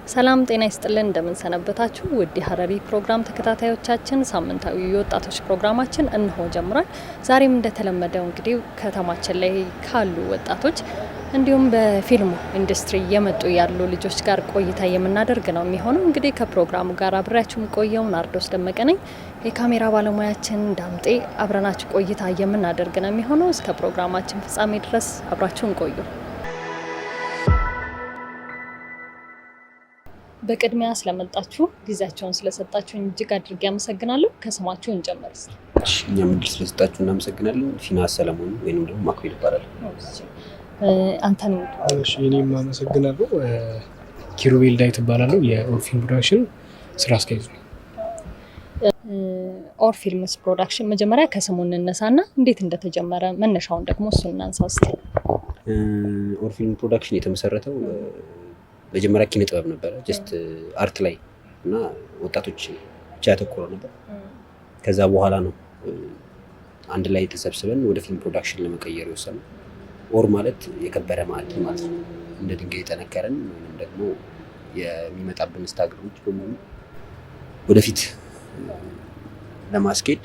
ሰላም ጤና ይስጥልን እንደምን ሰነበታችሁ ውድ ሀረሪ ፕሮግራም ተከታታዮቻችን ሳምንታዊ የወጣቶች ፕሮግራማችን እንሆ ጀምሯል። ዛሬም እንደተለመደው እንግዲህ ከተማችን ላይ ካሉ ወጣቶች እንዲሁም በፊልሙ ኢንዱስትሪ የመጡ ያሉ ልጆች ጋር ቆይታ የምናደርግ ነው የሚሆነው። እንግዲህ ከፕሮግራሙ ጋር አብሬያችሁም ቆየው ናርዶስ ደመቀ ነኝ። የካሜራ ባለሙያችን ዳምጤ አብረናችሁ ቆይታ የምናደርግ ነው የሚሆነው። እስከ ፕሮግራማችን ፍጻሜ ድረስ አብራችሁን ቆዩ። በቅድሚያ ስለመጣችሁ ጊዜያቸውን ስለሰጣችሁ እጅግ አድርጌ አመሰግናለሁ። ከስማችሁ እንጀምር። እኛም እድል ስለሰጣችሁ እናመሰግናለን። ፊናስ ሰለሞን ወይንም ደግሞ ማክቤል ይባላል። አንተን እኔም አመሰግናለሁ። ኪሩቤል ዳዊት እባላለሁ። የኦር ፊልም ፕሮዳክሽን ስራ አስኪያጅ ነኝ። ኦር ፊልምስ ፕሮዳክሽን መጀመሪያ ከስሙ እንነሳና እንዴት እንደተጀመረ መነሻውን ደግሞ እሱን እናንሳ እስኪ። ኦር ፊልም ፕሮዳክሽን የተመሰረተው መጀመሪያ ኪነ ጥበብ ነበረ። ጀስት አርት ላይ እና ወጣቶች ብቻ ያተኮረው ነበር። ከዛ በኋላ ነው አንድ ላይ ተሰብስበን ወደ ፊልም ፕሮዳክሽን ለመቀየር የወሰነው። ኦር ማለት የከበረ ማዕድን ማለት ነው። እንደ ድንጋይ የጠነከረን ወይም ደግሞ የሚመጣብን ስታግሮች በሙሉ ወደፊት ለማስኬድ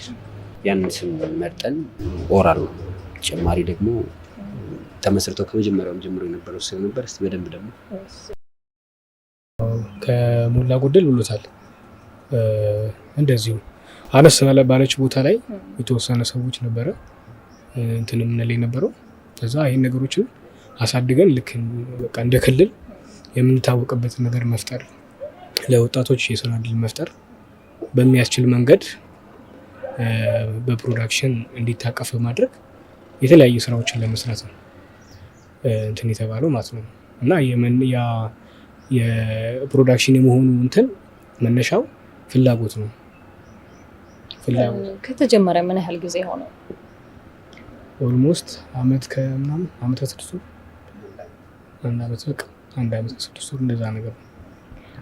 ያንን ስም መርጠን ኦራል ነው። ተጨማሪ ደግሞ ተመስርተው ከመጀመሪያውም ጀምሮ የነበረው ስም ነበር። እስቲ በደንብ ደግሞ ከሞላ ጎደል ብሎታል። እንደዚሁ አነስ ባለች ቦታ ላይ የተወሰነ ሰዎች ነበረ እንትን ምንል የነበረው። ከዛ ይህን ነገሮችን አሳድገን ልክ በቃ እንደ ክልል የምንታወቅበትን ነገር መፍጠር፣ ለወጣቶች የስራ እድል መፍጠር በሚያስችል መንገድ በፕሮዳክሽን እንዲታቀፍ ማድረግ የተለያዩ ስራዎችን ለመስራት ነው እንትን የተባለው ማለት ነው። እና የፕሮዳክሽን የመሆኑ እንትን መነሻው ፍላጎት ነው። ከተጀመረ ምን ያህል ጊዜ ሆነ? ኦልሞስት አመት ከምናምን አመት ከስድስት ወር አንድ አመት ከስድስት ወር እንደዛ ነገር ነው።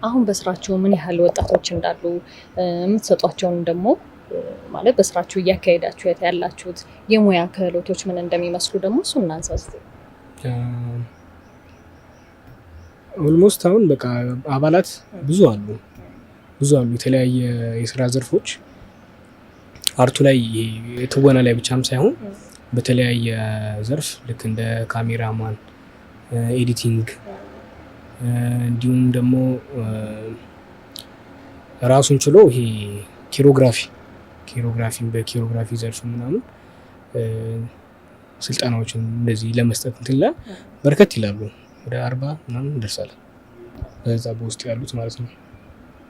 አሁን በስራችሁ ምን ያህል ወጣቶች እንዳሉ የምትሰጧቸውን ደግሞ ማለት በስራችሁ እያካሄዳችሁ ያላችሁት የሙያ ክህሎቶች ምን እንደሚመስሉ ደግሞ እሱ እናንሳ እስኪ። ኦልሞስት አሁን በቃ አባላት ብዙ አሉ የተለያየ የስራ ዘርፎች አርቱ ላይ ትወና ላይ ብቻም ሳይሆን በተለያየ ዘርፍ ልክ እንደ ካሜራማን፣ ኤዲቲንግ እንዲሁም ደግሞ ራሱን ችሎ ይሄ በኪሮግራፊ ዘርፍ ምናምን ስልጠናዎችን እንደዚህ ለመስጠት እንትላ በርከት ይላሉ። ወደ 40 ምናምን እንደርሳለን በዛ በውስጥ ያሉት ማለት ነው።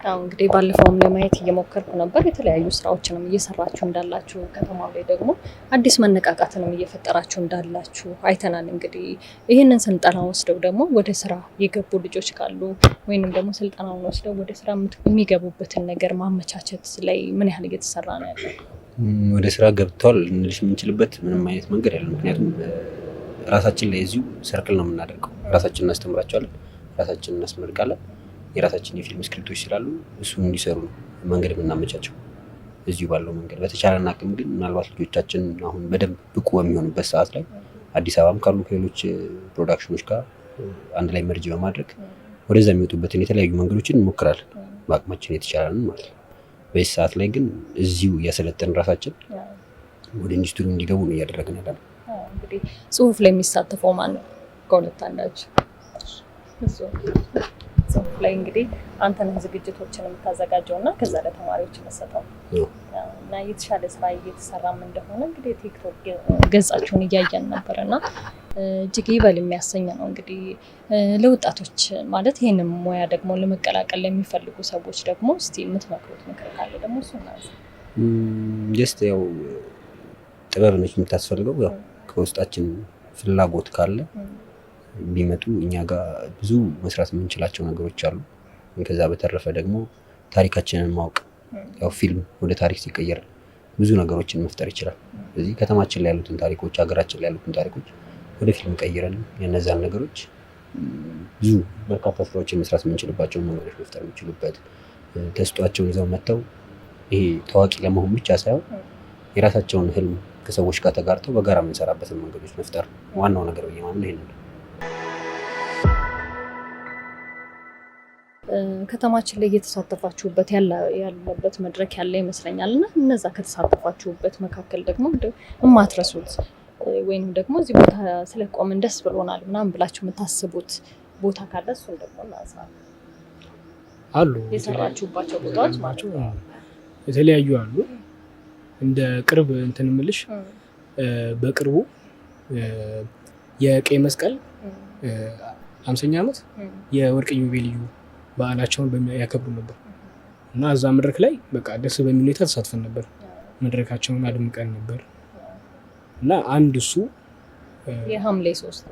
አሁን እንግዲህ ባለፈውም ለማየት እየሞከርኩ ነበር የተለያዩ ስራዎችንም እየሰራችሁ እንዳላችሁ፣ ከተማው ላይ ደግሞ አዲስ መነቃቃትንም እየፈጠራችሁ እንዳላችሁ አይተናል። እንግዲህ ይህንን ስልጠና ወስደው ደግሞ ወደ ስራ የገቡ ልጆች ካሉ ወይንም ደግሞ ስልጠናውን ወስደው ወደ ስራ የሚገቡበትን ነገር ማመቻቸት ላይ ምን ያህል እየተሰራ ነው ያለው? ወደ ስራ ገብተዋል ልንልሽ የምንችልበት ምንም አይነት መንገድ ያለ። ምክንያቱም ራሳችን ላይ እዚሁ ሰርክል ነው የምናደርገው። ራሳችን እናስተምራቸዋለን፣ ራሳችን እናስመርቃለን። የራሳችን የፊልም ስክሪፕቶች ስላሉ እሱን እንዲሰሩ ነው መንገድ የምናመቻቸው እዚሁ ባለው መንገድ። በተቻለን አቅም ግን ምናልባት ልጆቻችን አሁን በደንብ ብቁ በሚሆኑበት ሰዓት ላይ አዲስ አበባም ካሉ ከሌሎች ፕሮዳክሽኖች ጋር አንድ ላይ መርጅ በማድረግ ወደዛ የሚወጡበትን የተለያዩ መንገዶችን እንሞክራለን፣ በአቅማችን የተቻለን ማለት ነው። በዚህ ሰዓት ላይ ግን እዚሁ እያሰለጠን ራሳችን ወደ ኢንዱስትሪው እንዲገቡ ነው እያደረግን ያለ ነው። እንግዲህ ጽሁፍ ላይ የሚሳተፈው ማን ነው? ከሁለት አንዳችሁ ጽሁፍ ላይ እንግዲህ አንተ ነህ ዝግጅቶችን የምታዘጋጀው እና ከዛ ለተማሪዎች መሰጠው እና የተሻለ ስራ እየተሰራም እንደሆነ እንግዲህ ቲክቶክ ገጻችሁን እያየን ነበር እና እጅግ ይበል የሚያሰኝ ነው። እንግዲህ ለወጣቶች ማለት ይህንን ሙያ ደግሞ ለመቀላቀል ለሚፈልጉ ሰዎች ደግሞ እስቲ የምትመክሩት ምክር ካለ ደግሞ እሱ እናንሳ። ጀስት ያው ጥበብ ነች የምታስፈልገው። ያው ከውስጣችን ፍላጎት ካለ ቢመጡ እኛ ጋር ብዙ መስራት የምንችላቸው ነገሮች አሉ። ከዛ በተረፈ ደግሞ ታሪካችንን ማወቅ፣ ያው ፊልም ወደ ታሪክ ሲቀየር ብዙ ነገሮችን መፍጠር ይችላል። ስለዚህ ከተማችን ላይ ያሉትን ታሪኮች፣ ሀገራችን ላይ ያሉትን ታሪኮች ወደ ፊልም ቀይረን የነዛን ነገሮች ብዙ በርካታ ስራዎችን መስራት የምንችልባቸው መንገዶች መፍጠር የምንችሉበት፣ ተስጧቸውን ይዘው መጥተው ይሄ ታዋቂ ለመሆን ብቻ ሳይሆን የራሳቸውን ህልም ከሰዎች ጋር ተጋርተው በጋራ የምንሰራበትን መንገዶች መፍጠር ዋናው ነገር ብዬ ማምነው ይሄንን ነው። ከተማችን ላይ እየተሳተፋችሁበት ያለበት መድረክ ያለ ይመስለኛል እና እነዛ ከተሳተፋችሁበት መካከል ደግሞ የማትረሱት ወይም ደግሞ እዚህ ቦታ ስለቆምን ደስ ብሎናል ምናምን ብላችሁ የምታስቡት ቦታ ካለ እሱን ደግሞ እናንሳ። አሉ የሰራችሁባቸው ቦታዎች ናቸው የተለያዩ አሉ። እንደ ቅርብ እንትን ምልሽ በቅርቡ የቀይ መስቀል 50ኛ ዓመት የወርቅ ኢዮቤልዩ በዓላቸውን ያከብሩ ነበር እና እዛ መድረክ ላይ በቃ ደስ በሚል ሁኔታ ተሳትፈን ነበር። መድረካቸውን አድምቀን ነበር እና አንድ እሱ የሐምሌ 3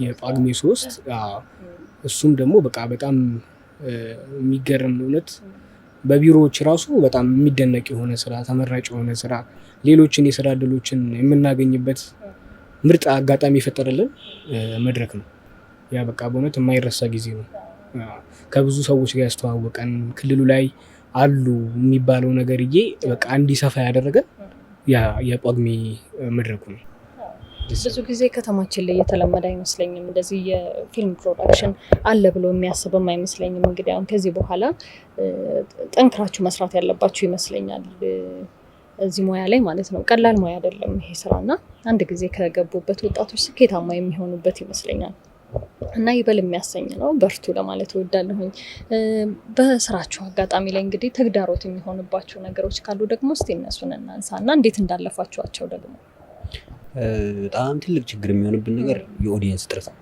የጳጉሜ 3 እሱም ደግሞ በቃ በጣም የሚገርም እውነት በቢሮዎች ራሱ በጣም የሚደነቅ የሆነ ስራ፣ ተመራጭ የሆነ ስራ፣ ሌሎችን የስራ እድሎችን የምናገኝበት ምርጥ አጋጣሚ የፈጠረልን መድረክ ነው። ያ በቃ በእውነት የማይረሳ ጊዜ ነው። ከብዙ ሰዎች ጋር ያስተዋወቀን ክልሉ ላይ አሉ የሚባለው ነገርዬ በቃ እንዲሰፋ ያደረገን ያ የጳጉሜ መድረኩ ነው። ብዙ ጊዜ ከተማችን ላይ የተለመደ አይመስለኝም እንደዚህ የፊልም ፕሮዳክሽን አለ ብሎ የሚያስብም አይመስለኝም። እንግዲህ አሁን ከዚህ በኋላ ጠንክራችሁ መስራት ያለባችሁ ይመስለኛል እዚህ ሙያ ላይ ማለት ነው። ቀላል ሙያ አይደለም ይሄ ስራና አንድ ጊዜ ከገቡበት ወጣቶች ስኬታማ የሚሆኑበት ይመስለኛል እና ይበል የሚያሰኝ ነው። በርቱ ለማለት እወዳለሁኝ። በስራችሁ አጋጣሚ ላይ እንግዲህ ተግዳሮት የሚሆንባቸው ነገሮች ካሉ ደግሞ እስቲ እነሱን እናንሳ እና እንዴት እንዳለፋችኋቸው ደግሞ። በጣም ትልቅ ችግር የሚሆንብን ነገር የኦዲየንስ ጥረት ነው።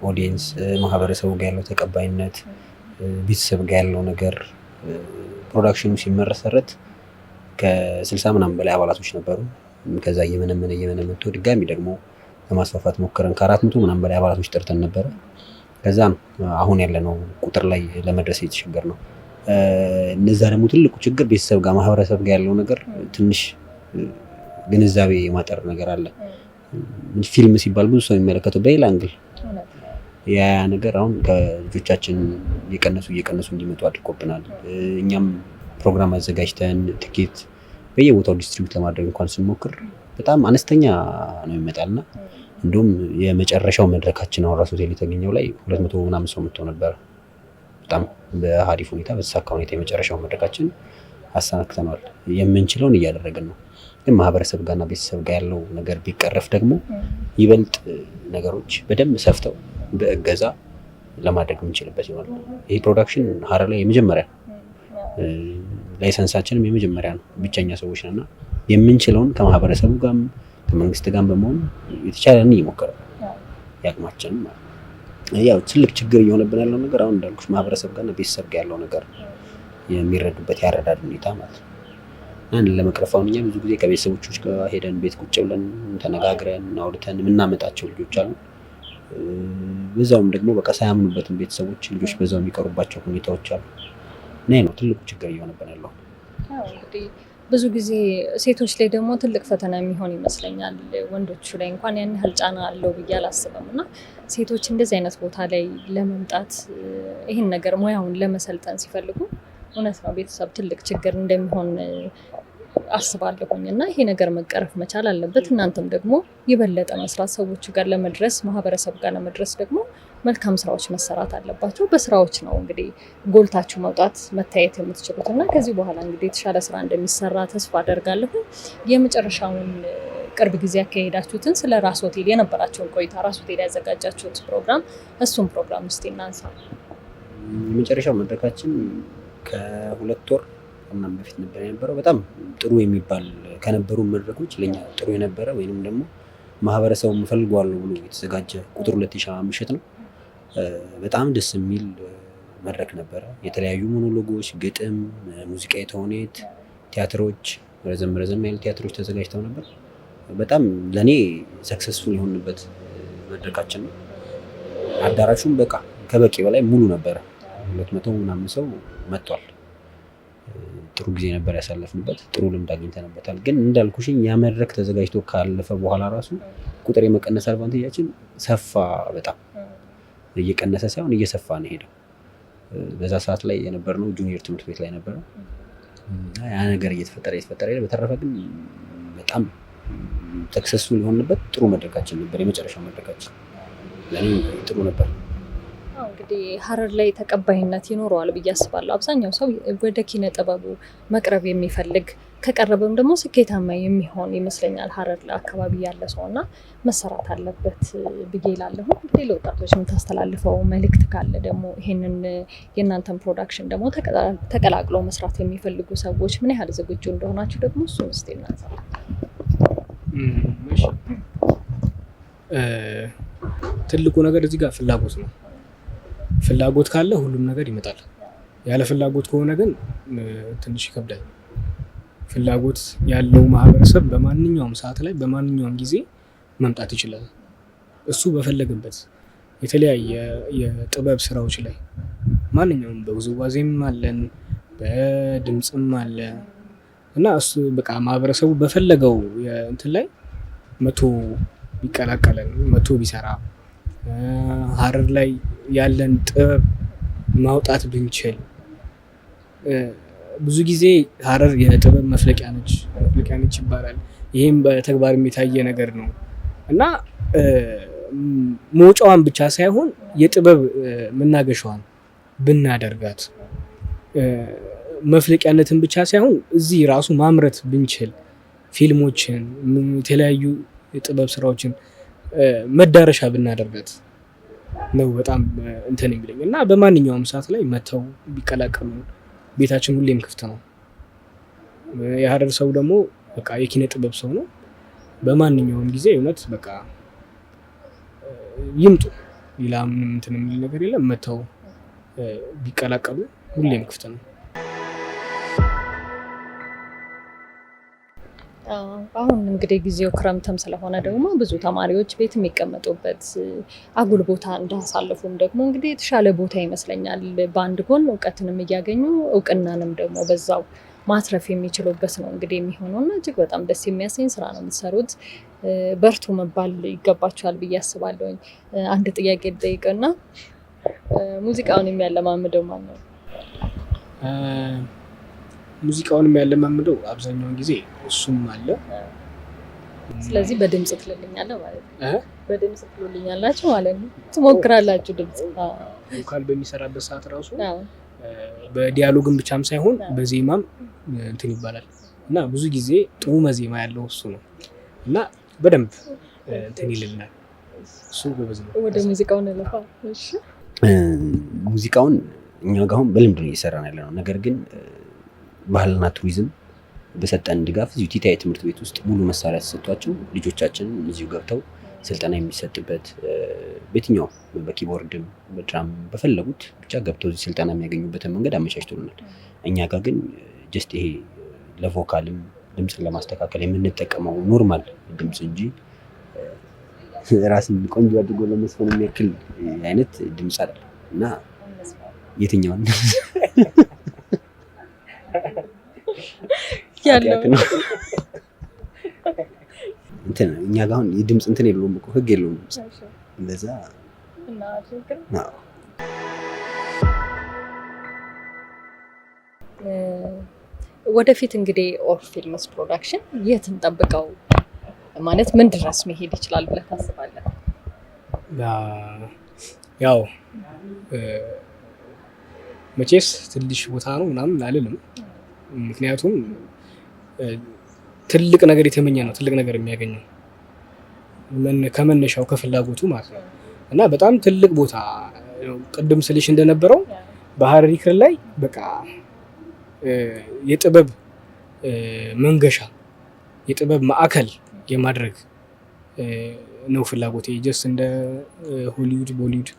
ኦዲየንስ ማህበረሰቡ ጋር ያለው ተቀባይነት፣ ቤተሰብ ጋር ያለው ነገር። ፕሮዳክሽኑ ሲመሰረት ከ60 ምናምን በላይ አባላቶች ነበሩ። ከዛ እየመነመነ ድጋሚ ደግሞ ለማስፋፋት ሞከረን ከ400 ምናምን በላይ አባላቶች ጠርተን ነበረ። ከዛ አሁን ያለነው ቁጥር ላይ ለመድረስ የተቸገር ነው። እነዛ ደግሞ ትልቁ ችግር ቤተሰብ ጋር ማህበረሰብ ጋር ያለው ነገር ትንሽ ግንዛቤ የማጠር ነገር አለ። ፊልም ሲባል ብዙ ሰው የሚመለከተው በሌላ አንግል ያ ነገር አሁን ከልጆቻችን እየቀነሱ እንዲመጡ አድርጎብናል። እኛም ፕሮግራም አዘጋጅተን ትኬት በየቦታው ዲስትሪቢዩት ለማድረግ እንኳን ስንሞክር በጣም አነስተኛ ነው ይመጣልና እንዲሁም የመጨረሻው መድረካችን አሁን ራሱ ሆቴል የተገኘው ላይ 200 ምናምን ሰው መጥቶ ነበር። በጣም በሀሪፍ ሁኔታ በተሳካ ሁኔታ የመጨረሻው መድረካችን አሰናክተናል። የምንችለውን እያደረግን ነው። ግን ማህበረሰብ ጋርና ቤተሰብ ጋር ያለው ነገር ቢቀረፍ ደግሞ ይበልጥ ነገሮች በደንብ ሰፍተው በእገዛ ለማድረግ የምንችልበት ይሆናል። ይህ ፕሮዳክሽን ሀረር ላይ የመጀመሪያ ላይሰንሳችንም የመጀመሪያ ነው። ብቸኛ ሰዎች ነና የምንችለውን ከማህበረሰቡ ጋርም ከመንግስት ጋር በመሆን የተቻለን እየሞከረ ያቅማችንን ማለት ነው። ያው ትልቅ ችግር እየሆነብን ያለው ነገር አሁን እንዳልኩሽ ማህበረሰብ ጋርና ቤተሰብ ጋር ያለው ነገር የሚረዱበት ያረዳድ ሁኔታ ማለት ነው። አንድ ለመቅረፍ አሁን እኛ ብዙ ጊዜ ከቤተሰቦች ጋር ሄደን ቤት ቁጭ ብለን ተነጋግረን አውርተን የምናመጣቸው ልጆች አሉ። በዛውም ደግሞ በቃ ሳያምኑበትም ቤተሰቦች ልጆች በዛው የሚቀሩባቸው ሁኔታዎች አሉ። ነይ ነው ትልቁ ችግር እየሆነብን ያለው። እንግዲህ ብዙ ጊዜ ሴቶች ላይ ደግሞ ትልቅ ፈተና የሚሆን ይመስለኛል። ወንዶቹ ላይ እንኳን ያን ያህል ጫና አለው ብዬ አላስብም እና ሴቶች እንደዚህ አይነት ቦታ ላይ ለመምጣት ይህን ነገር ሙያውን ለመሰልጠን ሲፈልጉ እውነት ነው ቤተሰብ ትልቅ ችግር እንደሚሆን አስባለሁኝ እና ይሄ ነገር መቀረፍ መቻል አለበት። እናንተም ደግሞ የበለጠ መስራት ሰዎች ጋር ለመድረስ ማህበረሰብ ጋር ለመድረስ ደግሞ መልካም ስራዎች መሰራት አለባቸው። በስራዎች ነው እንግዲህ ጎልታችሁ መውጣት መታየት የምትችሉት እና ከዚህ በኋላ እንግዲህ የተሻለ ስራ እንደሚሰራ ተስፋ አደርጋለሁ። የመጨረሻውን ቅርብ ጊዜ ያካሄዳችሁትን ስለ ራስ ሆቴል የነበራቸውን ቆይታ ራስ ሆቴል ያዘጋጃችሁት ፕሮግራም እሱም ፕሮግራም ውስጥ እናንሳ። የመጨረሻው መድረካችን ከ2 ወር ምናምን በፊት ነበር የነበረው። በጣም ጥሩ የሚባል ከነበሩ መድረኮች ለኛ ጥሩ የነበረ ወይንም ደግሞ ማህበረሰቡ ፈልጓለሁ ብሎ የተዘጋጀ ቁጥር 2 ሻማ ምሽት ነው። በጣም ደስ የሚል መድረክ ነበረ። የተለያዩ ሞኖሎጎች፣ ግጥም፣ ሙዚቃ፣ ተውኔት፣ ቲያትሮች፣ ረዘም ያሉ ቲያትሮች ተዘጋጅተው ነበር። በጣም ለኔ ሰክሰስፉል የሆንበት መድረካችን ነው። አዳራሹም በቃ ከበቂ በላይ ሙሉ ነበረ። 200 ምናምን ሰው መጥቷል። ጥሩ ጊዜ ነበር ያሳለፍንበት። ጥሩ ልምድ አግኝተንበታል። ግን እንዳልኩሽኝ ያ መድረክ ተዘጋጅቶ ካለፈ በኋላ ራሱ ቁጥር የመቀነስ አድቫንቴጃችን ሰፋ። በጣም እየቀነሰ ሳይሆን እየሰፋ ነው ሄደው። በዛ ሰዓት ላይ የነበርነው ጁኒየር ትምህርት ቤት ላይ ነበረ። ያ ነገር እየተፈጠረ ሄደ። በተረፈ ግን በጣም ሰክሰስፉል የሆንበት ጥሩ መድረካችን ነበር። የመጨረሻው መድረካችን ለኔ ጥሩ ነበር። እንግዲህ ሀረር ላይ ተቀባይነት ይኖረዋል ብዬ አስባለሁ። አብዛኛው ሰው ወደ ኪነ ጥበቡ መቅረብ የሚፈልግ ከቀረበም ደግሞ ስኬታማ የሚሆን ይመስለኛል ሀረር አካባቢ ያለ ሰው እና መሰራት አለበት ብዬ እላለሁ። ሌላ ወጣቶች የምታስተላልፈው መልእክት ካለ ደግሞ ይሄንን የእናንተን ፕሮዳክሽን ደግሞ ተቀላቅለው መስራት የሚፈልጉ ሰዎች ምን ያህል ዝግጁ እንደሆናችሁ ደግሞ እሱን እስኪ እናንሳ። ትልቁ ነገር እዚህ ጋር ፍላጎት ነው። ፍላጎት ካለ ሁሉም ነገር ይመጣል። ያለ ፍላጎት ከሆነ ግን ትንሽ ይከብዳል። ፍላጎት ያለው ማህበረሰብ በማንኛውም ሰዓት ላይ በማንኛውም ጊዜ መምጣት ይችላል። እሱ በፈለገበት የተለያየ የጥበብ ስራዎች ላይ ማንኛውም በውዝዋዜም አለን በድምጽም አለ እና እሱ በቃ ማህበረሰቡ በፈለገው እንትን ላይ መቶ ቢቀላቀለን መቶ ቢሰራ ሀረር ላይ ያለን ጥበብ ማውጣት ብንችል። ብዙ ሀረር የጥበብ መፍለቂያ ነች ይባላል። ይህም በተግባር የሚታየ ነገር ነው እና መውጫዋን ብቻ ሳይሆን የጥበብ መናገሻዋን ብናደርጋት መፍለቂያነትን ብቻ ሳይሆን እዚህ ራሱ ማምረት ብንችል ፊልሞችን፣ የተለያዩ የጥበብ ስራዎችን መዳረሻ ብናደርጋት ነው በጣም እንትን የሚለኝ እና በማንኛውም ሰዓት ላይ መተው ቢቀላቀሉ ቤታችን ሁሌም ክፍት ነው። የሀረር ሰው ደግሞ በቃ የኪነ ጥበብ ሰው ነው። በማንኛውም ጊዜ እውነት በቃ ይምጡ። ሌላ ምንም እንትን የሚል ነገር የለም። መተው ቢቀላቀሉ ሁሌም ክፍት ነው። አሁን እንግዲህ ጊዜው ክረምትም ስለሆነ ደግሞ ብዙ ተማሪዎች ቤት የሚቀመጡበት አጉል ቦታ እንዳሳለፉም ደግሞ እንግዲህ የተሻለ ቦታ ይመስለኛል። በአንድ ጎን እውቀትንም እያገኙ እውቅናንም ደግሞ በዛው ማትረፍ የሚችሉበት ነው እንግዲህ የሚሆነው እና እጅግ በጣም ደስ የሚያሰኝ ስራ ነው የምትሰሩት። በርቱ መባል ይገባቸዋል ብዬ አስባለሁ። አንድ ጥያቄ ልጠይቅና ሙዚቃውን የሚያለማምደው ማን ነው? ሙዚቃውን የሚያለማምደው አብዛኛውን ጊዜ እሱም አለ። ስለዚህ በድምጽ ትልልኛለህ ማለት ነው። በድምጽ ትልልኛላችሁ ማለት ነው። ትሞክራላችሁ ድምጽ ቮካል በሚሰራበት ሰዓት ራሱ በዲያሎግም ብቻም ሳይሆን በዜማም እንትን ይባላል እና ብዙ ጊዜ ጥሩ መዜማ ያለው እሱ ነው እና በደንብ እንትን ይልልናል። እሱ ጎበዝ ነው። ወደ ሙዚቃው እንለፋ። እሺ፣ ሙዚቃውን እኛ ጋር አሁን በልምድ ነው እየሰራን ያለ ነው። ነገር ግን ባህልና ቱሪዝም በሰጠን ድጋፍ እዚሁ ቲቲአይ ትምህርት ቤት ውስጥ ሙሉ መሳሪያ ተሰጥቷቸው ልጆቻችን እዚሁ ገብተው ስልጠና የሚሰጥበት በየትኛው በኪቦርድም በድራም በፈለጉት ብቻ ገብተው እዚህ ስልጠና የሚያገኙበትን መንገድ አመቻችቶልናል። እኛ ጋር ግን ጀስት ይሄ ለቮካልም ድምፅን ለማስተካከል የምንጠቀመው ኖርማል ድምፅ እንጂ ራስን ቆንጆ አድርጎ ለመስፈን የሚያክል አይነት ድምፅ አይደለም እና የትኛውን ያለው ነው እንትን እኛ ጋር አሁን የድምፅ እንትን የለውም እኮ ህግ የለውም። እንደዛ እና አትክክል ነው። ወደፊት እንግዲህ ኦር ፊልምስ ፕሮዳክሽን የት እንጠብቀው? ማለት ምን ድረስ መሄድ ይችላል ብለህ ታስባለህ? ያው መቼስ ትንሽ ቦታ ነው ምናምን አልልም። ምክንያቱም ትልቅ ነገር የተመኘ ነው ትልቅ ነገር የሚያገኘው ከመነሻው ከፍላጎቱ ማለት ነው እና በጣም ትልቅ ቦታ ቅድም ስልሽ እንደነበረው በሀረሪ ክልል ላይ በቃ የጥበብ መንገሻ የጥበብ ማዕከል የማድረግ ነው ፍላጎቴ። ጀስት እንደ ሆሊውድ ቦሊውድ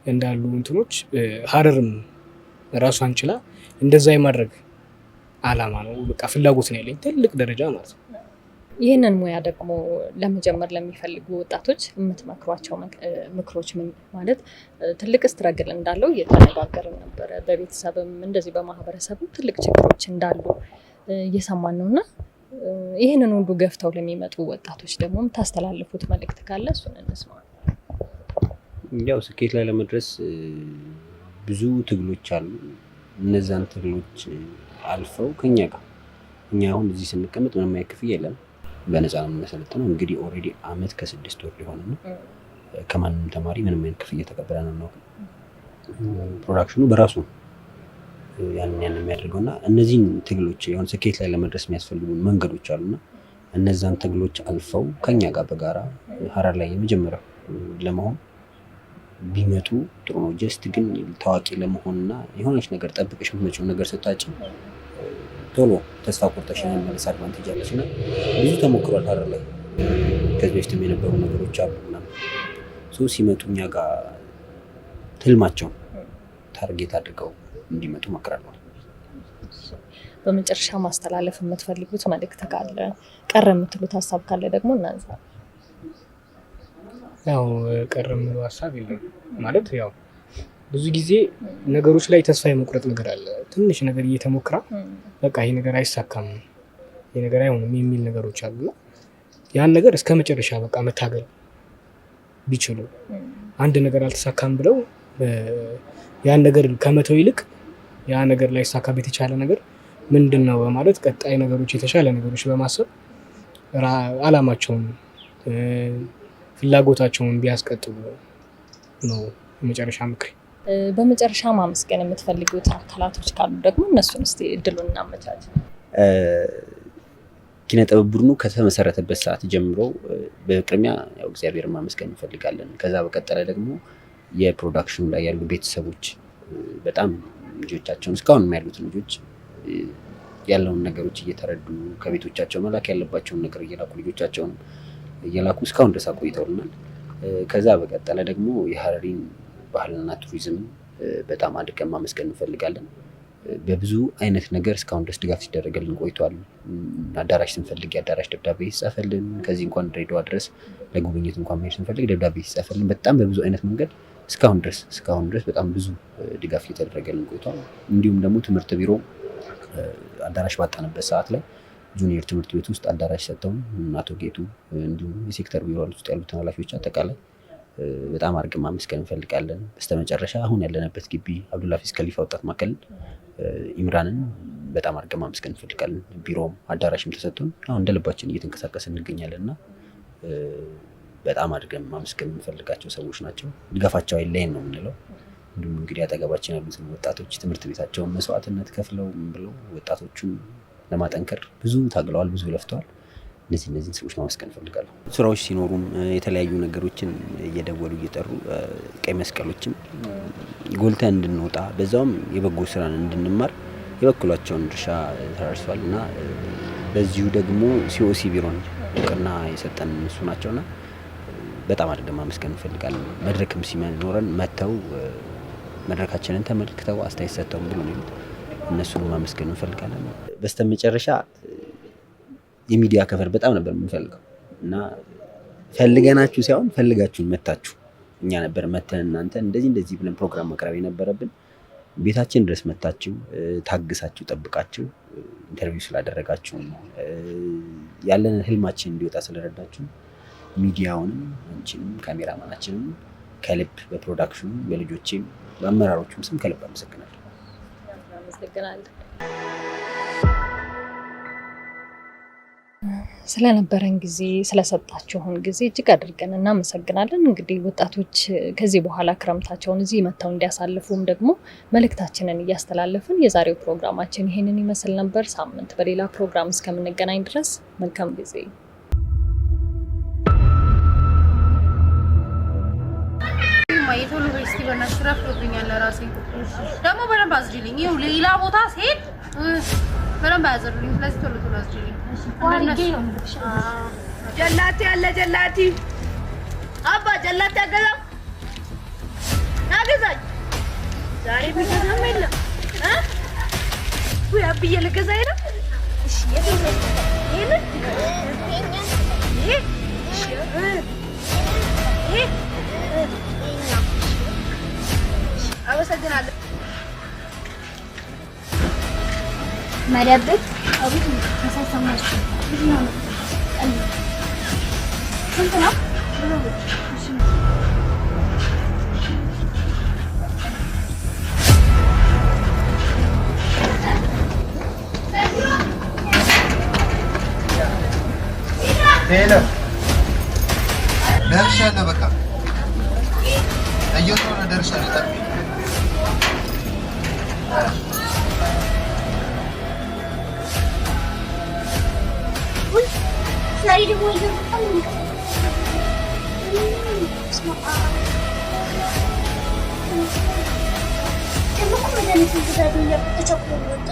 እንዳሉ እንትኖች ሀረርም ራሷን ችላ እንደዛ የማድረግ አላማ ነው። በቃ ፍላጎት ነው ያለኝ ትልቅ ደረጃ ማለት ነው። ይህንን ሙያ ደግሞ ለመጀመር ለሚፈልጉ ወጣቶች የምትመክሯቸው ምክሮች ምን? ማለት ትልቅ ስትረግል እንዳለው እየተነጋገርን ነበረ። በቤተሰብም እንደዚህ በማህበረሰብም ትልቅ ችግሮች እንዳሉ እየሰማን ነው እና ይህንን ሁሉ ገፍተው ለሚመጡ ወጣቶች ደግሞ የምታስተላልፉት መልእክት ካለ እሱን እንስማ። ያው ስኬት ላይ ለመድረስ ብዙ ትግሎች አሉ። እነዛን ትግሎች አልፈው ከኛ ጋር እኛ አሁን እዚህ ስንቀመጥ ምንም አይነት ክፍያ የለም፣ በነፃ ነው የምንሰለጥነው። እንግዲህ ኦልሬዲ አመት ከ6 ወር ሊሆን ነው። ከማንም ተማሪ ምንም አይነት ክፍያ ተቀብለን አናውቅም። ፕሮዳክሽኑ በራሱ ያን የሚያደርገውና እነዚህን ትግሎች የሆነ ስኬት ላይ ለመድረስ የሚያስፈልጉን መንገዶች አሉና እነዛን ትግሎች አልፈው ከኛ ጋር በጋራ ሀረር ላይ የመጀመሪያው ለመሆን ቢመጡ ጥሩ ነው። ጀስት ግን ታዋቂ ለመሆንና የሆነች ነገር ጠብቀሽ የምትመጪው ነገር ስታጭ ቶሎ ተስፋ ቆርጠሽ የመመለስ አድቫንቴጅ አለች እና ብዙ ተሞክሯል ሀረር ላይ ከዚህ በፊትም የነበሩ ነገሮች አሉ ምናምን ሲመጡ እኛ ጋር ህልማቸውን ታርጌት አድርገው እንዲመጡ እመክራለሁ። በመጨረሻ ማስተላለፍ የምትፈልጉት መልእክት ካለ ቀረ የምትሉት ሀሳብ ካለ ደግሞ እናንሳ። ያው ቀረ የምለው ሀሳብ የለም ማለት ያው ብዙ ጊዜ ነገሮች ላይ ተስፋ የመቁረጥ ነገር አለ። ትንሽ ነገር እየተሞክራ በቃ ይሄ ነገር አይሳካም ይሄ ነገር አይሆንም የሚል ነገሮች አሉና ያን ነገር እስከ መጨረሻ በቃ መታገል ቢችሉ አንድ ነገር አልተሳካም ብለው ያን ነገር ከመተው ይልቅ ያ ነገር ላይ ሳካ በተቻለ ነገር ምንድነው በማለት ቀጣይ ነገሮች የተሻለ ነገሮች በማሰብ አላማቸውን ፍላጎታቸውን ቢያስቀጥሉ ነው የመጨረሻ ምክሬ። በመጨረሻ ማመስገን የምትፈልጉት አካላቶች ካሉ ደግሞ እነሱን እስቲ እድሉን እናመቻች። ኪነ ጥበብ ቡድኑ ከተመሰረተበት ሰዓት ጀምሮ በቅድሚያ ያው እግዚአብሔር ማመስገን እንፈልጋለን። ከዛ በቀጠለ ደግሞ የፕሮዳክሽኑ ላይ ያሉ ቤተሰቦች በጣም ልጆቻቸውን እስካሁን ያሉት ልጆች ያለውን ነገሮች እየተረዱ ከቤቶቻቸው መላክ ያለባቸውን ነገር እየላኩ ልጆቻቸውን እየላኩ እስካሁን ድረስ አቆይተውልናል። ከዛ በቀጠለ ደግሞ የሀረሪን ባህልና ቱሪዝም በጣም አድርገን ማመስገን እንፈልጋለን። በብዙ አይነት ነገር እስካሁን ድረስ ድጋፍ ሲደረገልን ቆይቷል። አዳራሽ ስንፈልግ የአዳራሽ ደብዳቤ ይጻፈልን፣ ከዚህ እንኳን ድሬዳዋ ድረስ ለጉብኝት እንኳን መሄድ ስንፈልግ ደብዳቤ ይጻፈልን። በጣም በብዙ አይነት መንገድ እስካሁን ድረስ በጣም ብዙ ድጋፍ እየተደረገልን ቆይቷል። እንዲሁም ደግሞ ትምህርት ቢሮ አዳራሽ ባጣንበት ሰዓት ላይ ጁኒየር ትምህርት ቤት ውስጥ አዳራሽ ሰጥተውን አቶ ጌቱ እንዲሁም የሴክተር ቢሮ ውስጥ ያሉትን ኃላፊዎች አጠቃላይ በጣም አድርገን ማመስገን እንፈልጋለን። በስተመጨረሻ አሁን ያለንበት ግቢ አብዱልሐፊዝ ከሊፋ ወጣት ማዕከልን ኢምራንን በጣም አድርገን ማመስገን እንፈልጋለን። ቢሮም አዳራሽም ተሰጥቶን አሁን እንደልባችን እየተንቀሳቀስን እንገኛለንና በጣም አድርገን ማመስገን የምንፈልጋቸው ሰዎች ናቸው። ድጋፋቸው አይለየን ነው የምንለው። እንዲሁም እንግዲህ አጠገባችን ያሉትን ወጣቶች ትምህርት ቤታቸውን መስዋዕትነት ከፍለው ብለው ወጣቶቹን ለማጠንከር ብዙ ታግለዋል፣ ብዙ ለፍተዋል። እነዚህን ሰዎች ማመስገን እንፈልጋለሁ። ስራዎች ሲኖሩም የተለያዩ ነገሮችን እየደወሉ እየጠሩ ቀይ መስቀሎችን ጎልተን እንድንወጣ በዛውም የበጎ ስራን እንድንማር የበኩላቸውን ድርሻ ተራርሷል እና በዚሁ ደግሞ ሲኦሲ ቢሮን እውቅና የሰጠን እሱ ናቸውና በጣም አድርገን ማመስገን እንፈልጋለን። መድረክም ሲኖረን መተው መድረካችንን ተመልክተው አስተያየት ሰጥተው ብሎ ነው እነሱን ማመስገን እንፈልጋለን። በስተመጨረሻ የሚዲያ ከቨር በጣም ነበር የምንፈልገው እና ፈልገናችሁ ሳይሆን ፈልጋችሁን መታችሁ እኛ ነበር መተን እናንተ እንደዚህ ብለን ፕሮግራም ማቅረብ የነበረብን ቤታችን ድረስ መታችሁ ታግሳችሁ ጠብቃችሁ ኢንተርቪው ስላደረጋችሁ ያለን ህልማችን እንዲወጣ ስለረዳችሁ ሚዲያውንም አንቺንም ካሜራማናችንም ከልብ በፕሮዳክሽኑ በልጆቼም በአመራሮቹም ስም ከልብ አመሰግናለሁ። ስለነበረን ጊዜ ስለሰጣችሁን ጊዜ እጅግ አድርገን እናመሰግናለን። እንግዲህ ወጣቶች ከዚህ በኋላ ክረምታቸውን እዚህ መተው እንዲያሳልፉም ደግሞ መልእክታችንን እያስተላለፍን የዛሬው ፕሮግራማችን ይሄንን ይመስል ነበር። ሳምንት በሌላ ፕሮግራም እስከምንገናኝ ድረስ መልካም ጊዜ። የቶሎ ዩኒቨርሲቲ በእናትሽ ረፍዶብኛል። ለራሴ ደግሞ በደንብ አዝጂልኝ። ይኸው ሌላ ቦታ ስሄድ በደንብ አያዘሩልኝ። ስለዚህ ቶሎ አዝጂልኝ። ጀላቲ አለ ጀላቲ አባ ጀላቲ አገዛም ናገዛኝ ዛሬ ቢገዛም የለም ወይ አብዬ ልገዛ ይላል። እሺ አመሰግናለሁ። መደብት አብይ ተሳሳማሽ ነው ስንት ነው? ሄሎ ደርሻለሁ። በቃ እየወጣሁ ነው። ደርሻለሁ። ዛሬ ደግሞ አየሩ በጣም ደግሞ መድኃኒት ተቸኩሎ ወጣ